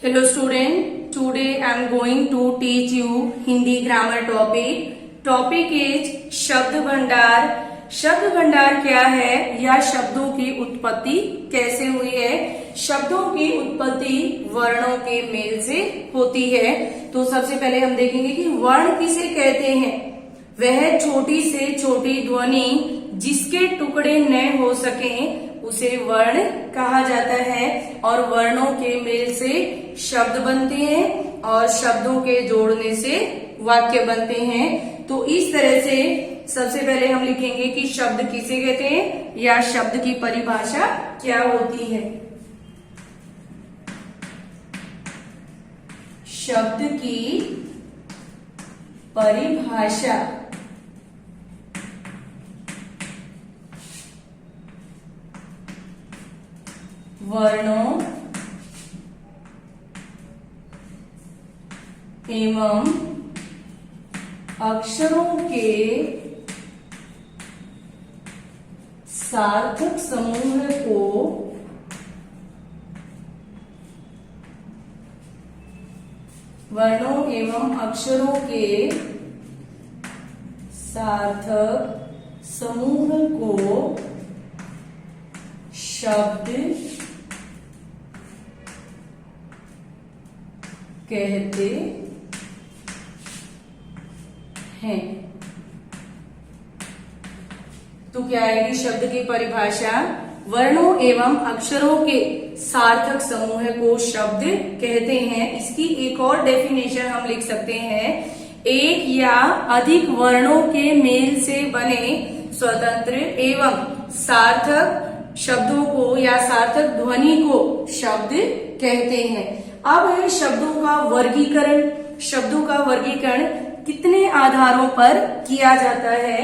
Hello student, today I am going to teach you Hindi grammar topic. Topic is शब्द भंडार. शब्द भंडार क्या है या शब्दों की उत्पत्ति कैसे हुई है. शब्दों की उत्पत्ति वर्णों के मेल से होती है. तो सबसे पहले हम देखेंगे कि वर्ण किसे कहते हैं. वह छोटी से छोटी ध्वनि जिसके टुकड़े न हो सकें उसे वर्ण कहा जाता है. और वर्णों के मेल से शब्द बनते हैं और शब्दों के जोड़ने से वाक्य बनते हैं. तो इस तरह से सबसे पहले हम लिखेंगे कि शब्द किसे कहते हैं या शब्द की परिभाषा क्या होती है. शब्द की परिभाषा वर्णों एवं अक्षरों के सार्थक समूह को वर्णों एवं अक्षरों के सार्थक समूह को शब्द कहते हैं. तो क्या आएगी शब्द की परिभाषा. वर्णों एवं अक्षरों के सार्थक समूह को शब्द कहते हैं. इसकी एक और डेफिनेशन हम लिख सकते हैं. एक या अधिक वर्णों के मेल से बने स्वतंत्र एवं सार्थक शब्दों को या सार्थक ध्वनि को शब्द कहते हैं. अब है शब्दों का वर्गीकरण. शब्दों का वर्गीकरण कितने आधारों पर किया जाता है.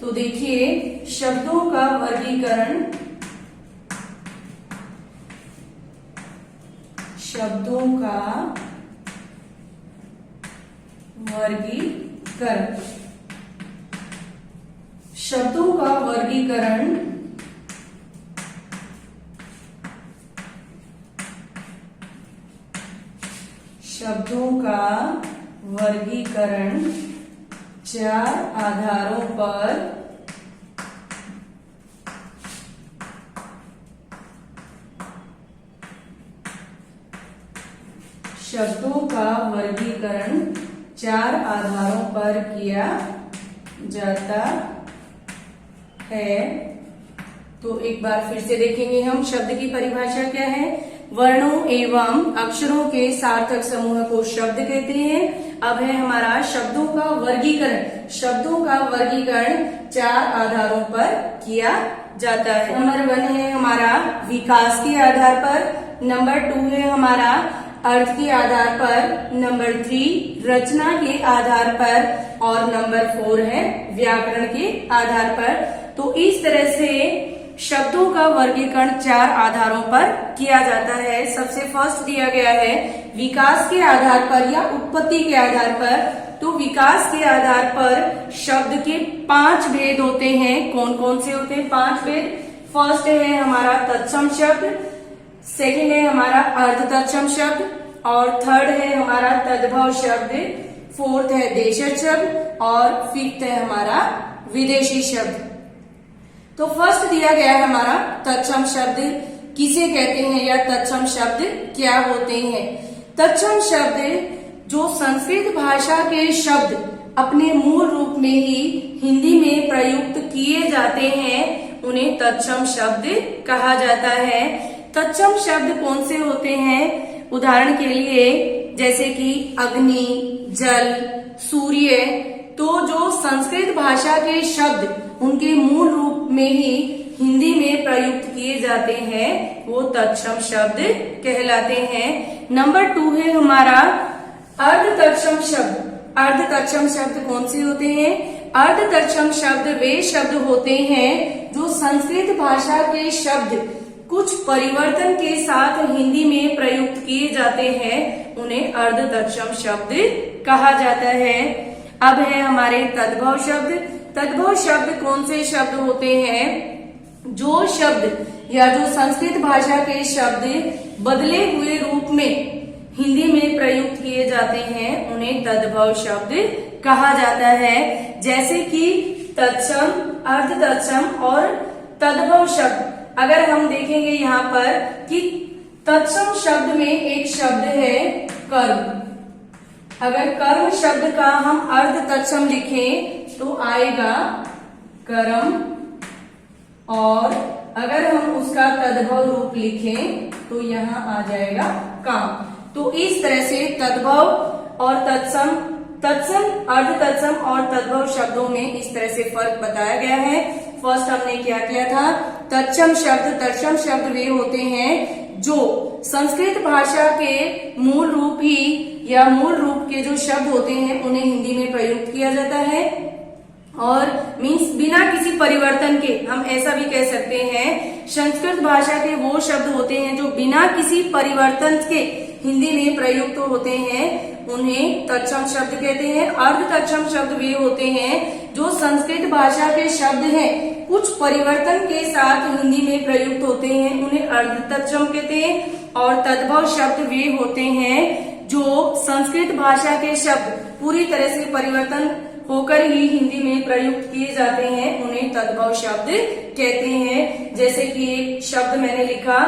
तो देखिए शब्दों का वर्गीकरण शब्दों का वर्गीकरण चार आधारों पर किया जाता है. तो एक बार फिर से देखेंगे हम शब्द की परिभाषा क्या है. वर्णों एवं अक्षरों के सार्थक समूह को शब्द कहते हैं. अब है हमारा शब्दों का वर्गीकरण. शब्दों का वर्गीकरण चार आधारों पर किया जाता है. नंबर 1 है हमारा विकास के आधार पर. नंबर 2 है हमारा अर्थ के आधार पर. नंबर 3 रचना के आधार पर और नंबर 4 है व्याकरण के आधार पर. तो इस तरह से शब्दों का वर्गीकरण चार आधारों पर किया जाता है. सबसे फर्स्ट दिया गया है विकास के आधार पर या उत्पत्ति के आधार पर. तो विकास के आधार पर शब्द के 5 भेद होते हैं. कौन कौन से होते हैं 5 भेद. फर्स्ट है हमारा तत्सम शब्द, सेकेंड है हमारा अर्ध तत्सम शब्द और थर्ड है हमारा तद्भव शब्द, फोर्थ है देशज शब्द और फिफ्थ है हमारा विदेशी शब्द. तो फर्स्ट दिया गया है हमारा तत्सम शब्द किसे कहते हैं या तत्सम शब्द क्या होते हैं. तत्सम शब्द जो संस्कृत भाषा के शब्द अपने मूल रूप में ही हिंदी में प्रयुक्त किए जाते हैं उन्हें तत्सम शब्द कहा जाता है. तत्सम शब्द कौन से होते हैं. उदाहरण के लिए जैसे कि अग्नि, जल, सूर्य. तो जो संस्कृत भाषा के शब्द उनके मूल रूप में ही हिंदी में प्रयुक्त किए जाते हैं वो तत्सम शब्द कहलाते हैं. नंबर 2 है हमारा अर्ध तत्सम शब्द. अर्ध तत्सम शब्द कौन से होते हैं. अर्ध तत्सम शब्द वे शब्द होते हैं जो संस्कृत भाषा के शब्द कुछ परिवर्तन के साथ हिंदी में प्रयुक्त किए जाते हैं उन्हें अर्ध तत्सम शब्द कहा जाता है. अब है हमारे तद्भव शब्द. तद्भव शब्द कौन से शब्द होते हैं जो शब्द या जो संस्कृत भाषा के शब्द बदले हुए रूप में हिंदी में प्रयुक्त किए जाते हैं उन्हें तद्भव शब्द कहा जाता है। जैसे कि तत्सम, अर्ध तत्सम और तद्भव शब्द। अगर हम देखेंगे यहाँ पर कि तत्सम शब्द में एक शब्द है कर्म। अगर कर्म शब्द का हम अर्ध तत्सम लिखें तो आएगा कर्म, और अगर हम उसका तद्भव रूप लिखें तो यहाँ आ जाएगा काम। तो इस तरह से तद्भव और तत्सम, तत्सम, अर्ध तत्सम और तद्भव शब्दों में इस तरह से फर्क बताया गया है। फर्स्ट हमने क्या किया था, तत्सम शब्द, तत्सम शब्द वे होते हैं जो संस्कृत भाषा के मूल रूप ही या मूल रूप के जो शब्द होते हैं उन्हें हिंदी में प्रयुक्त किया जाता है, और मीन्स बिना किसी परिवर्तन के। हम ऐसा भी कह सकते हैं संस्कृत भाषा के वो शब्द होते हैं जो बिना किसी परिवर्तन के हिंदी में प्रयुक्त होते हैं, उन्हें तत्सम शब्द कहते हैं। अर्ध तत्सम शब्द वे होते हैं जो संस्कृत भाषा के शब्द हैं, कुछ परिवर्तन के साथ हिंदी में प्रयुक्त होते हैं, उन्हें अर्ध तत्सम कहते हैं। और तद्भव शब्द वे होते हैं जो संस्कृत भाषा के शब्द पूरी तरह से परिवर्तन होकर ही हिंदी में प्रयुक्त किए जाते हैं, उन्हें तद्भव शब्द कहते हैं। जैसे कि एक शब्द मैंने लिखा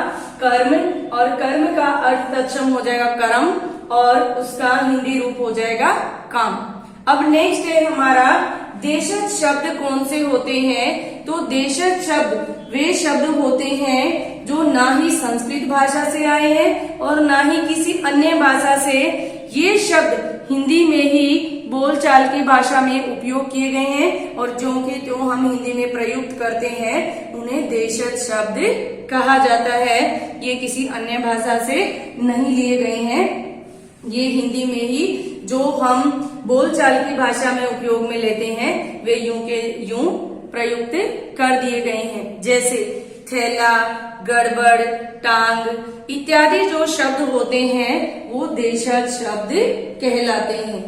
कर्म, और कर्म का अर्थ तत्सम हो जाएगा कर्म, और उसका हिंदी रूप हो जाएगा काम। अब नेक्स्ट है हमारा देशज शब्द कौन से होते हैं। तो देशज शब्द वे शब्द होते हैं जो ना ही संस्कृत भाषा से आए हैं और ना ही किसी अन्य भाषा से। ये शब्द हिंदी में ही बोलचाल की भाषा में उपयोग किए गए हैं, और जो के त्यों हम हिंदी में प्रयुक्त करते हैं उन्हें देशज शब्द कहा जाता है। ये किसी अन्य भाषा से नहीं लिए गए हैं, ये हिंदी में ही जो हम बोलचाल की भाषा में उपयोग में लेते हैं वे यूं के यूं प्रयुक्त कर दिए गए हैं। जैसे थैला, गड़बड़, टांग इत्यादि जो शब्द होते हैं वो देशज शब्द कहलाते हैं।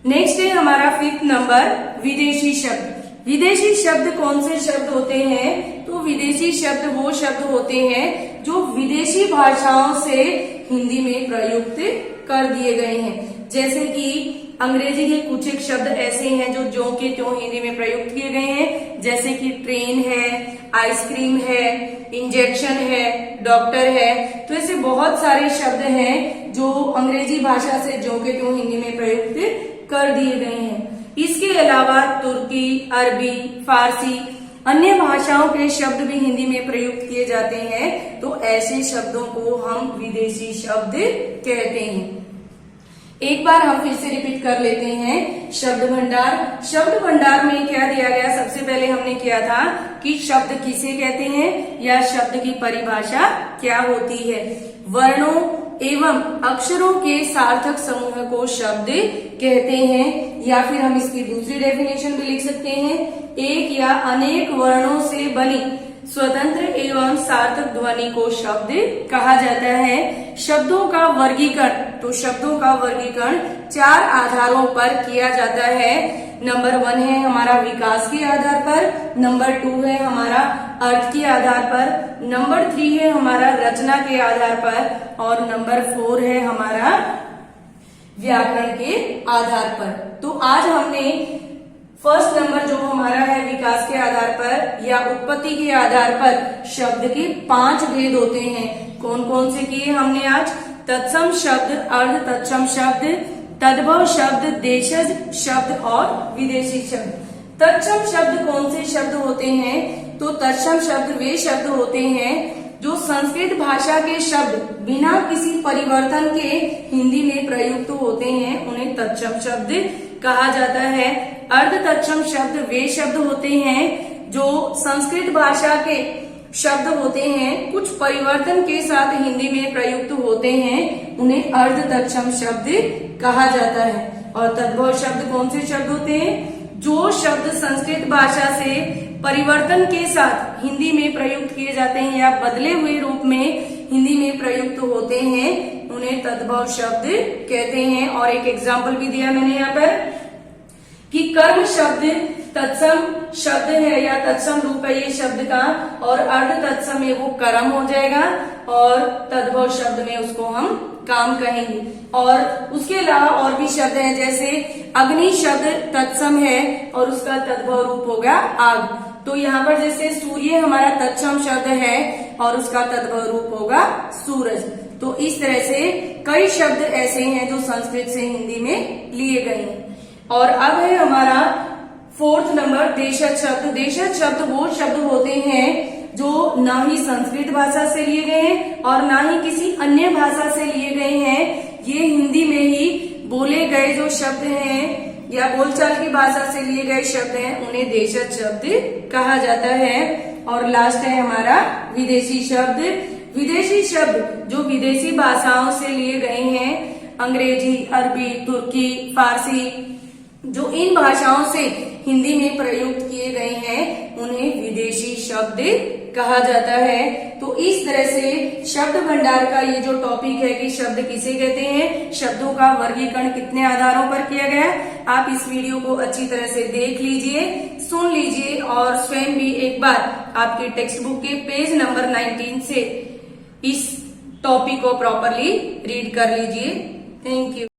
नेक्स्ट है हमारा 5th नंबर विदेशी शब्द। विदेशी शब्द कौन से शब्द होते हैं। तो विदेशी शब्द वो शब्द होते हैं जो विदेशी भाषाओं से हिंदी में प्रयुक्त कर दिए गए हैं। जैसे कि अंग्रेजी के कुछ एक शब्द ऐसे हैं जो के त्यों हिंदी में प्रयुक्त किए गए हैं। जैसे कि ट्रेन है, आइसक्रीम है, इंजेक्शन है, डॉक्टर है। तो ऐसे बहुत सारे शब्द हैं जो अंग्रेजी भाषा से के त्यों हिंदी में प्रयुक्त कर दिए गए हैं। इसके अलावा तुर्की, अरबी, फारसी अन्य भाषाओं के शब्द भी हिंदी में प्रयुक्त किए जाते हैं। तो ऐसे शब्दों को हम विदेशी शब्द कहते हैं। एक बार हम फिर से रिपीट कर लेते हैं। शब्द भंडार, शब्द भंडार में क्या दिया गया, सबसे पहले हमने किया था कि शब्द किसे कहते हैं या शब्द की परिभाषा क्या होती है। वर्णों एवं अक्षरों के सार्थक समूह को शब्द कहते हैं, या फिर हम इसकी दूसरी डेफिनेशन भी लिख सकते हैं, एक या अनेक वर्णों से बनी स्वतंत्र एवं सार्थक ध्वनि को शब्द कहा जाता है। शब्दों का वर्गीकरण, तो शब्दों का वर्गीकरण 4 आधारों पर किया जाता है। नंबर 1 है हमारा विकास के आधार पर, नंबर 2 है हमारा अर्थ के आधार पर, नंबर 3 है हमारा रचना के आधार पर, और नंबर 4 है हमारा व्याकरण के आधार पर। तो आज हमने फर्स्ट नंबर जो हमारा है विकास के आधार पर या उत्पत्ति के आधार पर शब्द के 5 भेद होते हैं। कौन कौन से किए हमने आज, तत्सम शब्द, अर्ध तत्सम शब्द, तद्भव शब्द, देशज शब्द और विदेशी शब्द। तत्सम शब्द कौन से शब्द होते हैं। तो तत्सम शब्द वे शब्द होते हैं जो संस्कृत भाषा के शब्द बिना किसी परिवर्तन के हिंदी में प्रयुक्त होते हैं, उन्हें तत्सम शब्द कहा जाता है। अर्ध तत्सम शब्द वे शब्द होते हैं जो संस्कृत भाषा के शब्द होते हैं, कुछ परिवर्तन के साथ हिंदी में प्रयुक्त होते हैं, उन्हें अर्ध तत्सम शब्द कहा जाता है। और तद्भव शब्द कौन से शब्द होते हैं, जो शब्द संस्कृत भाषा से परिवर्तन के साथ हिंदी में प्रयुक्त किए जाते हैं या बदले हुए रूप में हिंदी में प्रयुक्त होते हैं, उन्हें तद्भव शब्द कहते हैं। और एक एग्जाम्पल भी दिया मैंने यहाँ पर कि कर्म शब्द तत्सम शब्द है या तत्सम रूप है ये शब्द का, और अर्ध तत्सम है वो कर्म हो जाएगा, और तद्भव शब्द में उसको हम काम कहेंगे। और उसके अलावा और भी शब्द हैं, जैसे अग्नि शब्द तत्सम है और उसका तद्भव रूप होगा आग। तो यहाँ पर जैसे सूर्य हमारा तत्सम शब्द है और उसका तद्भव रूप होगा सूरज। तो इस तरह से कई शब्द ऐसे हैं जो संस्कृत से हिंदी में लिए गए हैं। और अब है हमारा 4th नंबर देशज शब्द। देशज शब्द वो शब्द होते हैं जो ना ही संस्कृत भाषा से लिए गए हैं और ना ही किसी अन्य भाषा से लिए गए हैं। ये हिंदी में ही बोले गए जो शब्द हैं या बोलचाल की भाषा से लिए गए शब्द हैं, उन्हें देशज शब्द कहा जाता है। और लास्ट है हमारा विदेशी शब्द। विदेशी शब्द जो विदेशी भाषाओं से लिए गए हैं, अंग्रेजी, अरबी, तुर्की, फारसी, जो इन भाषाओं से हिंदी में प्रयुक्त किए गए हैं, उन्हें विदेशी शब्द कहा जाता है। तो इस तरह से शब्द भंडार का ये जो टॉपिक है कि शब्द किसे कहते हैं, शब्दों का वर्गीकरण कितने आधारों पर किया गया, आप इस वीडियो को अच्छी तरह से देख लीजिए, सुन लीजिए और स्वयं भी एक बार आपके टेक्स्ट बुक के पेज नंबर 19 से इस टॉपिक को प्रॉपरली रीड कर लीजिए। Thank you.